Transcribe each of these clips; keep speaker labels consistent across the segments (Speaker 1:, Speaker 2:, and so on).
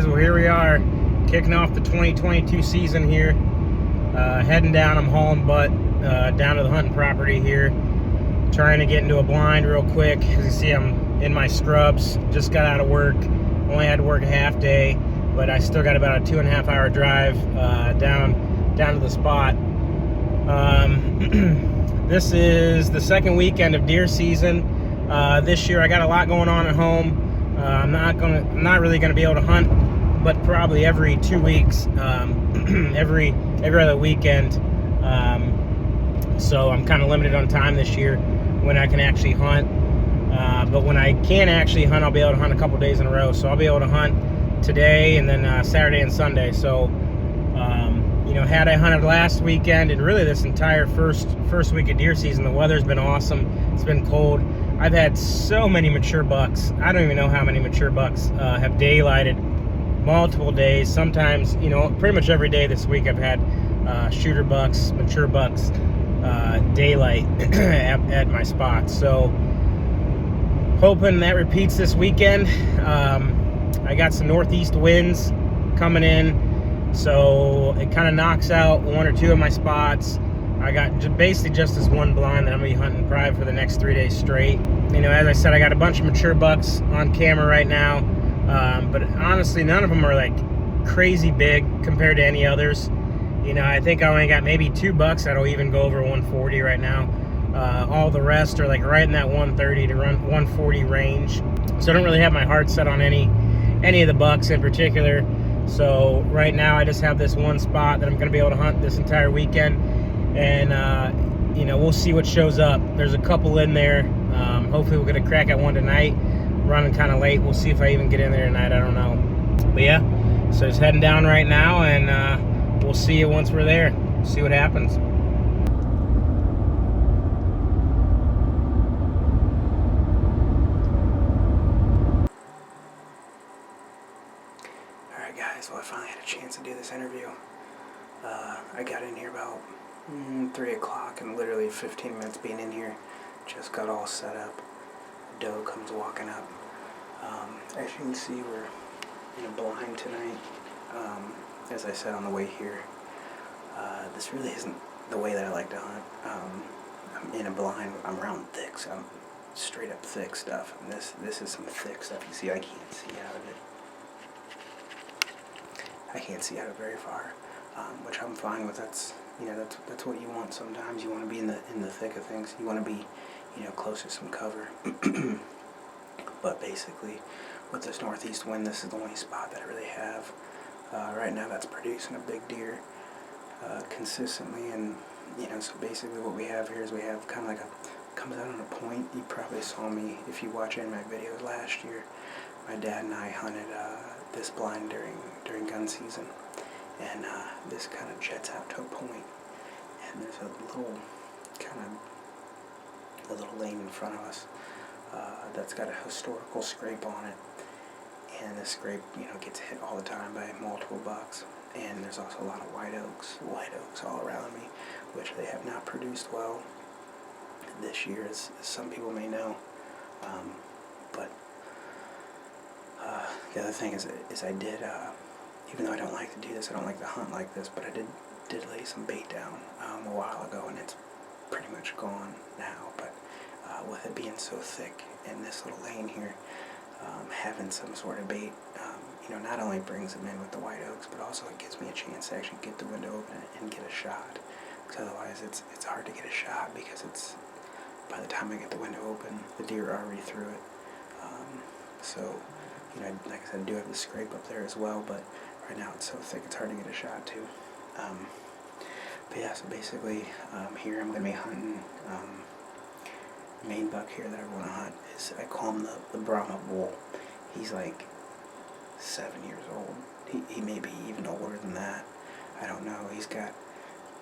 Speaker 1: guys, well here we are, kicking off the 2022 season here. Heading down, I'm hauling butt down to the hunting property here. Trying to get into a blind real quick. As you see, I'm in my scrubs, just got out of work. Only had to work a half day, but I still got about a 2.5 hour drive down to the spot. This is the second weekend of deer season. This year I got a lot going on at home. I'm not really gonna be able to hunt, but probably every 2 weeks, every other weekend. So I'm kind of limited on time this year when I can actually hunt. But when I can actually hunt, I'll be able to hunt a couple days in a row. So I'll be able to hunt today and then Saturday and Sunday. So had I hunted last weekend and really this entire first week of deer season, the weather's been awesome. It's been cold. I've had so many mature bucks. I don't even know how many mature bucks have daylighted multiple days. Sometimes, pretty much every day this week I've had shooter bucks, mature bucks, daylight at my spots. So hoping that repeats this weekend. I got some northeast winds coming in, so it kind of knocks out one or two of my spots. I got basically just this one blind that I'm going to be hunting probably for the next 3 days straight. As I said, I got a bunch of mature bucks on camera right now, but honestly, none of them are like crazy big compared to any others. I think I only got maybe 2 bucks that'll even go over 140 right now. All the rest are like right in that 130 to 140 range. So I don't really have my heart set on any of the bucks in particular. So right now I just have this one spot that I'm going to be able to hunt this entire weekend. And, we'll see what shows up. There's a couple in there. Hopefully we'll get a crack at one tonight. Running kind of late. We'll see if I even get in there tonight. I don't know. But yeah, so just heading down right now, and we'll see you once we're there. See what happens. Alright guys, well I finally had a chance to do this interview. I got in here about 3 o'clock, and literally 15 minutes being in here, just got all set up. Doe comes walking up. As you can see, we're in a blind tonight. As I said on the way here, this really isn't the way that I like to hunt. I'm in a blind, I'm around thick, so I'm straight up thick stuff. And this is some thick stuff. You see, I can't see out of it. I can't see out of it very far, which I'm fine with. That's what you want sometimes. You want to be in the thick of things. You want to be, close to some cover. But basically, with this northeast wind, this is the only spot that I really have right now that's producing a big deer consistently. And so basically what we have here is we have kind of like comes out on a point. You probably saw me if you watch any of my videos last year. My dad and I hunted this blind during gun season, and this kind of jets out to a point, and there's a little lane in front of us that's got a historical scrape on it, and this scrape gets hit all the time by multiple bucks. And there's also a lot of white oaks all around me, which they have not produced well this year, as some people may know. But the other thing is I did, even though I don't like to do this, I don't like to hunt like this, but I did lay some bait down a while ago, and it's pretty much gone now. But with it being so thick in this little lane here, having some sort of bait, not only brings them in with the white oaks, but also it gives me a chance to actually get the window open and get a shot. Because otherwise it's hard to get a shot, because by the time I get the window open, the deer are already through it. So, like I said, I do have the scrape up there as well, but right now it's so thick it's hard to get a shot too. But yeah, so basically here I'm going to be hunting. Main buck here that I want to hunt is, I call him the Brahma bull. He's like 7 years old. He may be even older than that. I don't know. He's got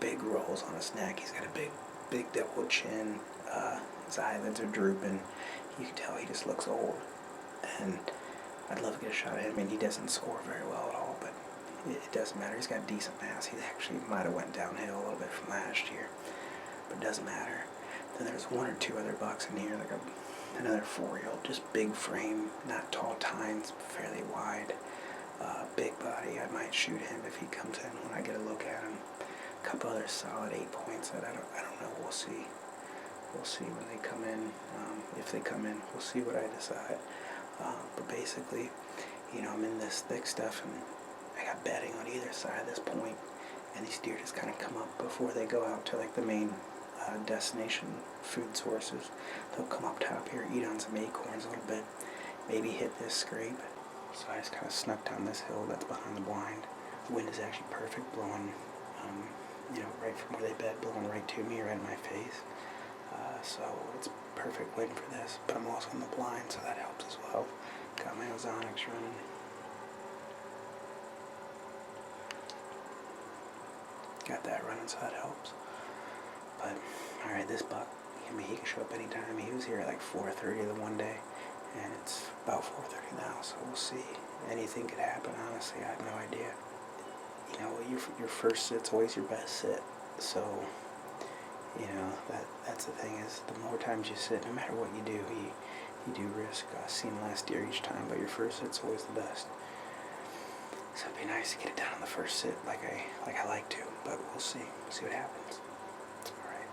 Speaker 1: big rolls on his neck. He's got a big double chin. His eyelids are drooping. You can tell he just looks old. And I'd love to get a shot at him. I mean, he doesn't score very well at all, but it doesn't matter. He's got decent mass. He actually might have went downhill a little bit from last year, but it doesn't matter. Then there's 1 or 2 other bucks in here, like another 4-year-old, just big frame, not tall tines, fairly wide.
Speaker 2: big body. I might shoot him if he comes in when I get a look at him. A couple other solid 8 points that I don't know. We'll see. We'll see when they come in. If they come in, we'll see what I decide. But basically, you know, I'm in this thick stuff, and I got bedding on either side of this point, and these deer just kind of come up before they go out to like the main destination food sources. They'll come up top here, eat on some acorns a little bit, maybe hit this scrape. So I just kind of snuck down this hill that's behind the blind. The wind is actually perfect, blowing, you know, right from where they bed, blowing right to me, right in my face. So it's perfect wind for this, but I'm also in the blind, so that helps as well. Got my ozonics running. Got that running, so that helps. But, alright, this buck, I mean, he can show up anytime. He was here at like 4:30 the one day, and it's about 4:30 now, so we'll see. Anything could happen, honestly. I have no idea. You know, your first sit's always your best sit, so, you know, that's the thing, is the more times you sit, no matter what you do, you do risk seeing less deer each time, but your first sit's always the best. So it'd be nice to get it down on the first sit like I like to, but we'll see. We'll see what happens. All right.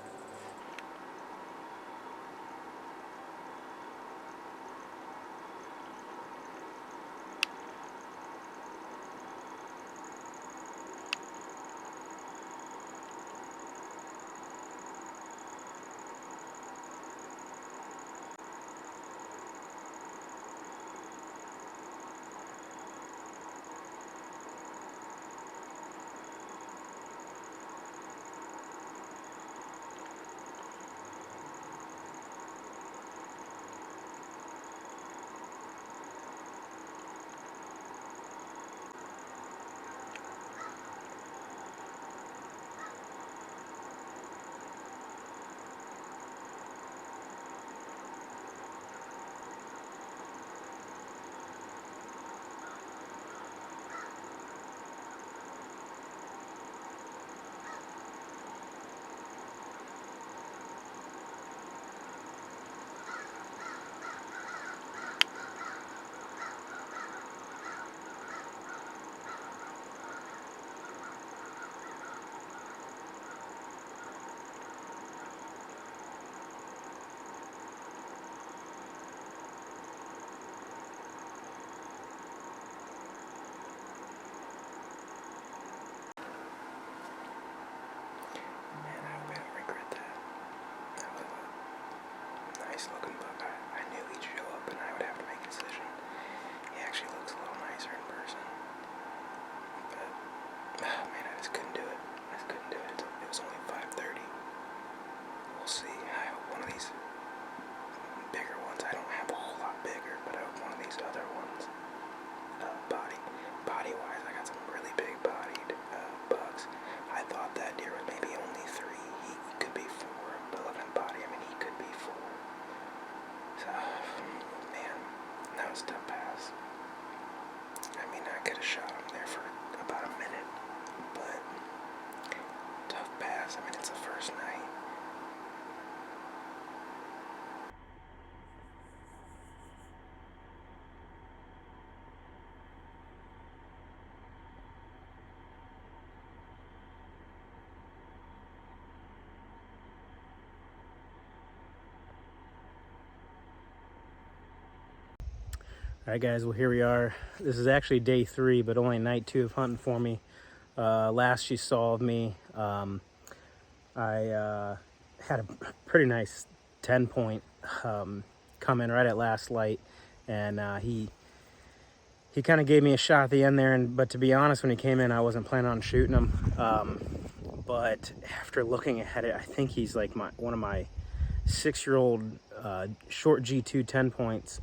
Speaker 2: Nice looking buck. I knew he'd show up and I would have to make a decision. He actually looks a little nicer in person. But, oh man, I just couldn't do it. I just couldn't do it. It was only 5:30. We'll see. I hope one of these bigger ones, I don't have a whole lot bigger, but I hope one of these other ones, body-wise, I got some really big bodied bucks. I thought that deer was maybe only 3. He could be 4, but looking at body, I mean, he could be 4. So, man, that was a tough pass. I mean, I could have shot him there for about a minute, but tough pass. I mean, it's the first night.
Speaker 1: All right, guys, well, here we are. This is actually day 3, but only night 2 of hunting for me. Last you saw of me, I had a pretty nice 10-point come in right at last light, and he kind of gave me a shot at the end there. But to be honest, when he came in, I wasn't planning on shooting him. But after looking at it, I think he's like one of my 6-year-old short G2 10 points.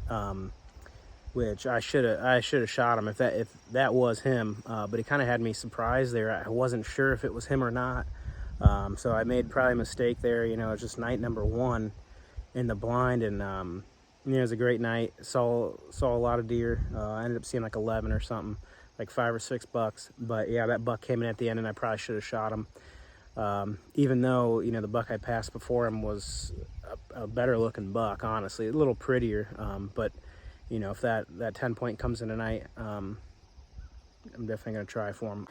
Speaker 1: Which I should have shot him if that was him, but he kind of had me surprised there. I wasn't sure if it was him or not, so I made probably a mistake there. You know, it was just night number 1 in the blind, and you know, it was a great night. Saw a lot of deer. I ended up seeing like 11 or something, like 5 or 6 bucks. But yeah, that buck came in at the end, and I probably should have shot him. Even though, you know, the buck I passed before him was a better looking buck, honestly, a little prettier, but you know, if that 10-point comes in tonight, I'm definitely going to try for him.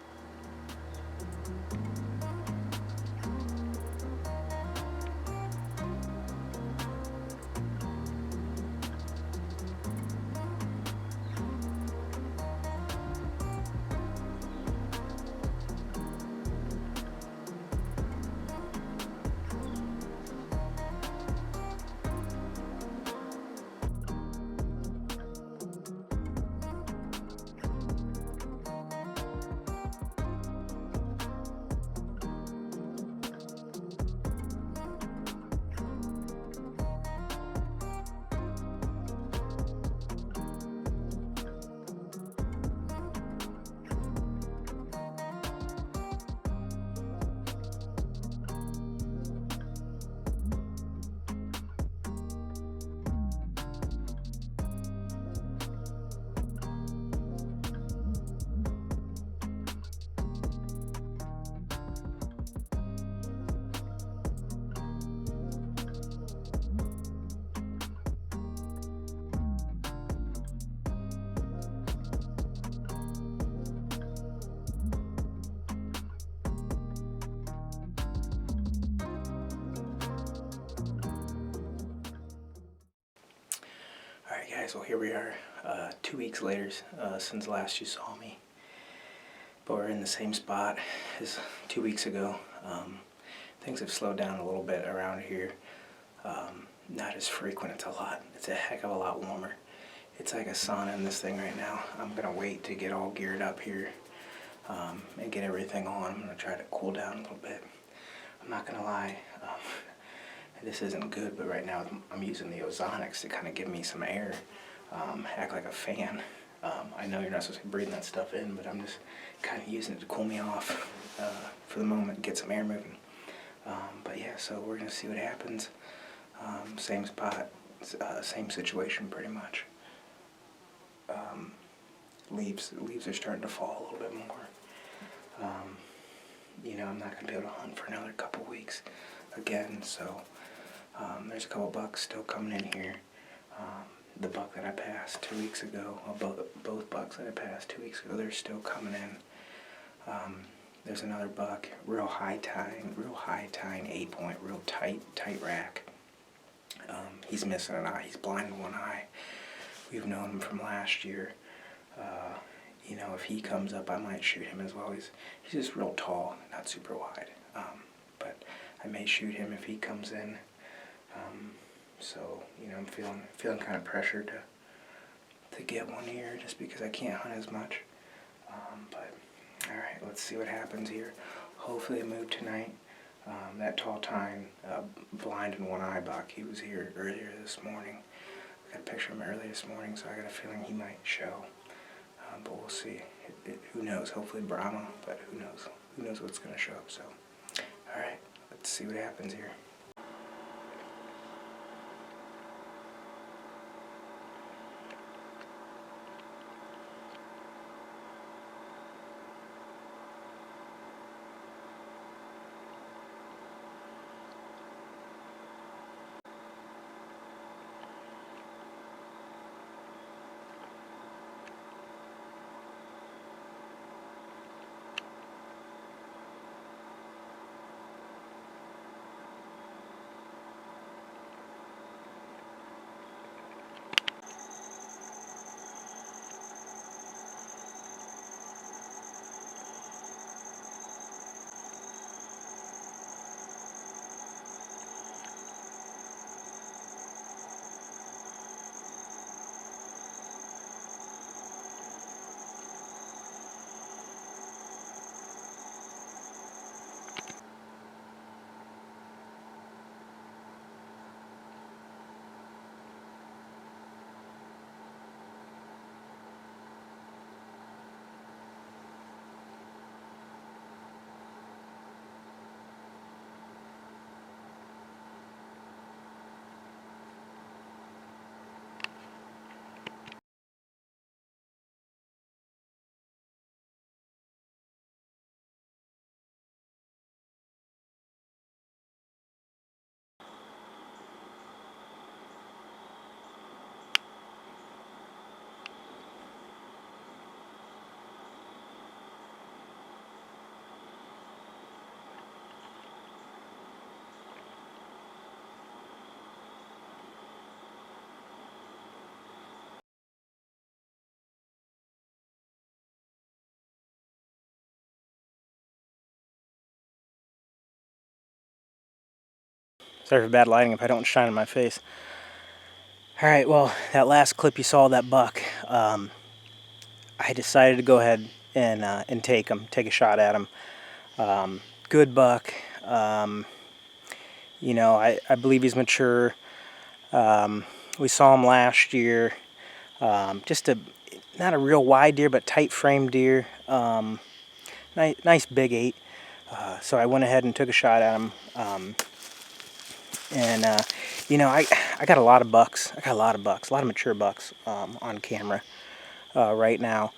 Speaker 1: Alright guys, well here we are, 2 weeks later since last you saw me. But we're in the same spot as 2 weeks ago. Things have slowed down a little bit around here. Not as frequent, it's a heck of a lot warmer. It's like a sauna in this thing right now. I'm gonna wait to get all geared up here and get everything on. I'm gonna try to cool down a little bit. I'm not gonna lie, this isn't good, but right now I'm using the Ozonics to kind of give me some air, act like a fan. I know you're not supposed to be breathing that stuff in, but I'm just kind of using it to cool me off for the moment, get some air moving. But yeah, so we're gonna see what happens. Same spot, same situation pretty much. Leaves are starting to fall a little bit more. You know, I'm not gonna be able to hunt for another couple weeks again, so there's a couple bucks still coming in here. The buck that I passed 2 weeks ago, both bucks that I passed 2 weeks ago, they're still coming in. There's another buck, real high tine, 8-point, real tight rack. He's missing an eye, he's blind in one eye. We've known him from last year. You know, if he comes up, I might shoot him as well. He's just real tall, not super wide. But I may shoot him if he comes in. So, you know, I'm feeling kind of pressured to get one here just because I can't hunt as much. But, alright, let's see what happens here. Hopefully I move tonight. That tall tine, blind in one eye buck, he was here earlier this morning. I got a picture of him earlier this morning, so I got a feeling he might show. But we'll see. Who knows? Hopefully Brahma, but who knows? Who knows what's going to show up, so. Alright, let's see what happens here.
Speaker 2: Sorry for bad lighting if I don't shine in my face. Alright, well, that last clip you saw of that buck, I decided to go ahead and take a shot at him. Good buck. You know, I believe he's mature. We saw him last year. Just not a real wide deer, but tight frame deer. Nice big 8. So I went ahead and took a shot at him. You know, I got a lot of bucks. A lot of mature bucks on camera right now.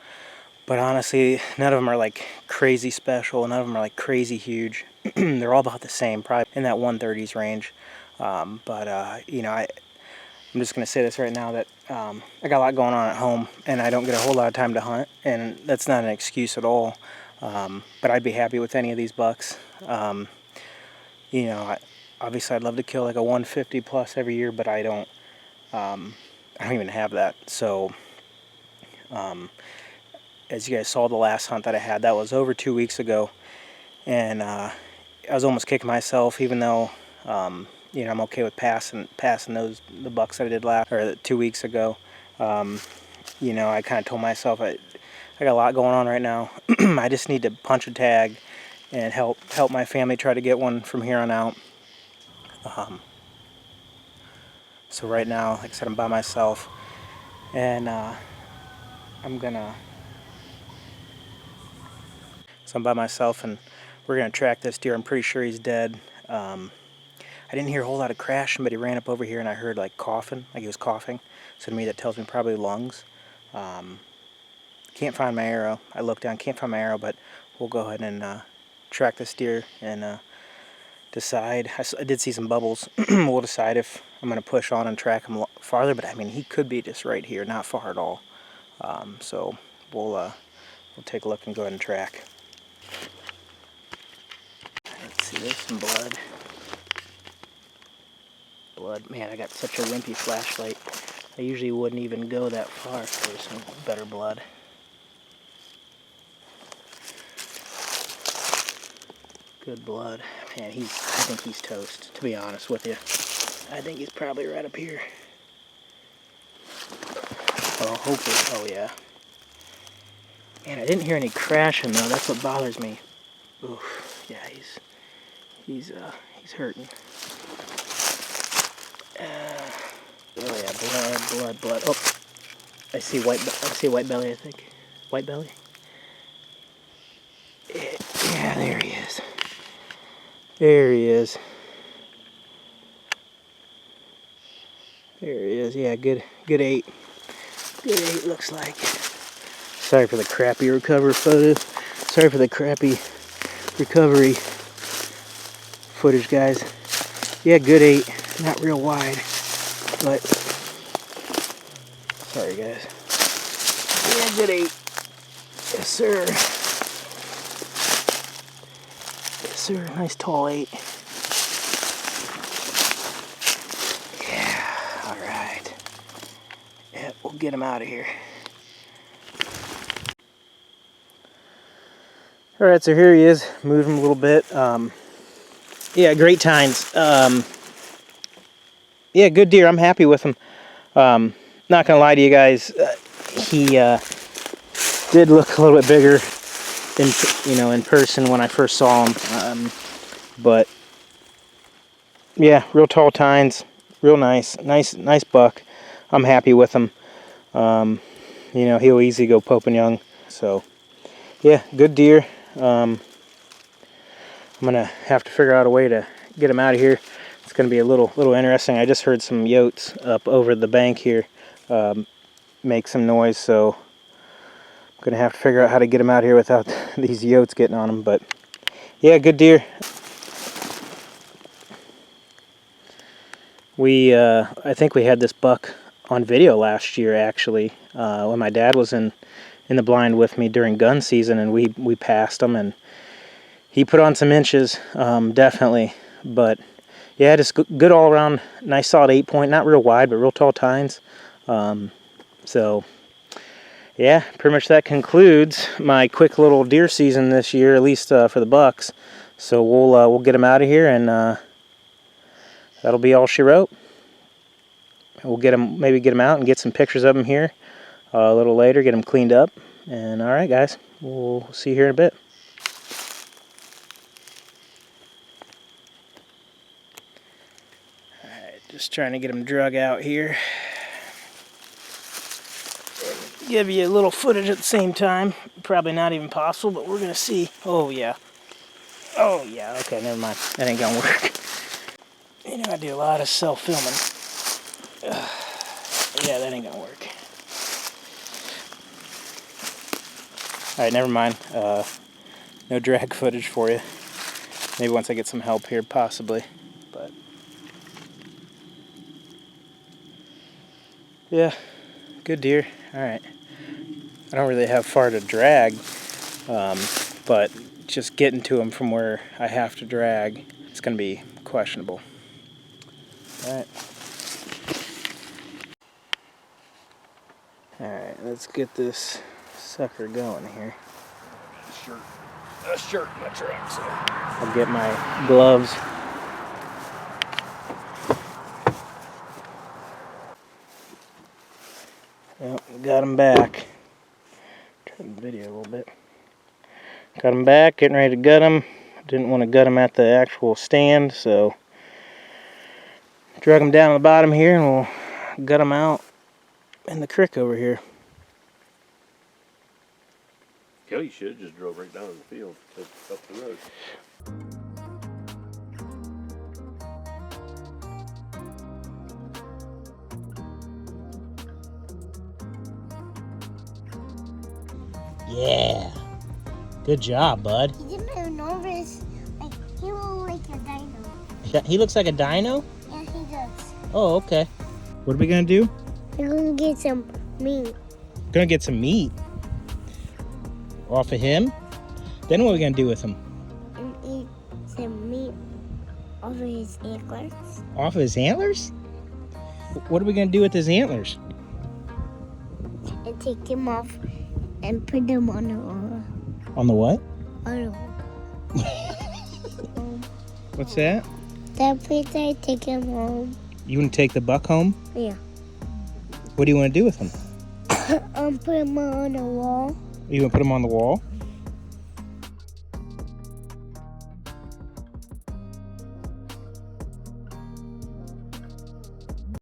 Speaker 2: But honestly, none of them are like crazy special. None of them are like crazy huge. They're all about the same, probably in that 130s range. You know, I'm just going to say this right now that I got a lot going on at home, and I don't get a whole lot of time to hunt, and that's not an excuse at all. But I'd be happy with any of these bucks. You know, obviously I'd love to kill like a 150 plus every year, but I don't even have that. So, as you guys saw the last hunt that I had, that was over 2 weeks ago, and I was almost kicking myself, even though you know, I'm okay with passing the bucks that I did 2 weeks ago. You know, I kind of told myself I got a lot going on right now. I just need to punch a tag and help my family try to get one from here on out. So right now, like I said, I'm by myself, and I'm by myself, and we're gonna track this deer. I'm pretty sure he's dead. I didn't hear a whole lot of crashing, but he ran up over here, and I heard like coughing, like he was coughing. So to me, that tells me probably lungs. Can't find my arrow. I looked down, can't find my arrow, but we'll go ahead and track this deer and decide. I did see some bubbles. We'll decide if I'm going to push on and track him farther, but I mean, he could be just right here, not far at all. So we'll take a look and go ahead and track. Let's see, there's some blood. Man, I got such a wimpy flashlight. I usually wouldn't even go that far if there was some better blood. Good blood. Man, I think he's toast, to be honest with you. I think he's probably right up here. Oh, hopefully. Oh, yeah. Man, I didn't hear any crashing, though. That's what bothers me. Oof. Yeah, he's hurting. Oh yeah, blood. Oh, I see white belly. I think white belly. Yeah, there he is. There he is. Yeah, good 8. Good 8 looks like. Sorry for the crappy recovery photo. Sorry for the crappy recovery footage, guys. Yeah, good 8. Not real wide, but sorry, guys. Yeah, good 8. Yes, sir. Yes, sir. Nice tall 8. Yeah. All right. Yeah, we'll get him out of here. All right, so here he is. Move him a little bit. Yeah, great tines. Yeah, good deer. I'm happy with him. Not gonna lie to you guys, he did look a little bit bigger in person when I first saw him. But yeah, real tall tines, real nice buck. I'm happy with him. You know, he'll easily go Pope and Young. So yeah, good deer. I'm gonna have to figure out a way to get him out of here. It's going to be a little interesting. I just heard some yotes up over the bank here make some noise, so I'm going to have to figure out how to get him out here without these yotes getting on him. But yeah, good deer. I think we had this buck on video last year, actually, when my dad was in the blind with me during gun season, and we passed him, and he put on some inches, definitely. But yeah, just good all around, nice solid 8-point, not real wide, but real tall tines. So yeah, pretty much that concludes my quick little deer season this year, at least for the bucks. So we'll get them out of here, and
Speaker 1: that'll be all she wrote. We'll get him, maybe get him out and get some pictures of him here a little later, get him cleaned up. And all right, guys, we'll see you here in a bit. All right, just trying to get him drug out here. Give you a little footage at the same time. Probably not even possible, but we're gonna see. Oh yeah. Oh yeah, okay, never mind. That ain't gonna work. You know, I do a lot of self-filming. Yeah, that ain't gonna work. Alright, never mind. No drag footage for you. Maybe once I get some help here, possibly. But yeah, good deer. Alright. I don't really have far to drag, but just getting to him from where I have to drag, it's going to be questionable. Alright. Alright, let's get this sucker going here. A shirt in my truck, so I'll get my gloves. Yep, got him back. Turn the video a little bit. Got him back, getting ready to gut him. Didn't want to gut him at the actual stand, so drug him down to the bottom here and we'll gut him out in the creek over here.
Speaker 3: Kelly should have just drove right down in the field, up the road.
Speaker 1: Yeah. Good job, bud.
Speaker 4: He didn't even notice. Like, he looks like a dino.
Speaker 1: Yeah, he looks like a dino?
Speaker 4: Yeah, he does.
Speaker 1: Oh, okay. What are we gonna do?
Speaker 4: We're gonna get some meat.
Speaker 1: Gonna get some meat off of him. Then what are we gonna do with him?
Speaker 4: And eat some meat off of his antlers.
Speaker 1: Off of his antlers? What are we gonna do with his antlers?
Speaker 4: And take him off and put them on the wall.
Speaker 1: On the what?
Speaker 4: On the wall.
Speaker 1: What's that?
Speaker 4: That place I take him home.
Speaker 1: You wanna take the buck home?
Speaker 4: Yeah.
Speaker 1: What do you wanna do with him?
Speaker 4: Put him on the wall.
Speaker 1: You wanna put him on the wall?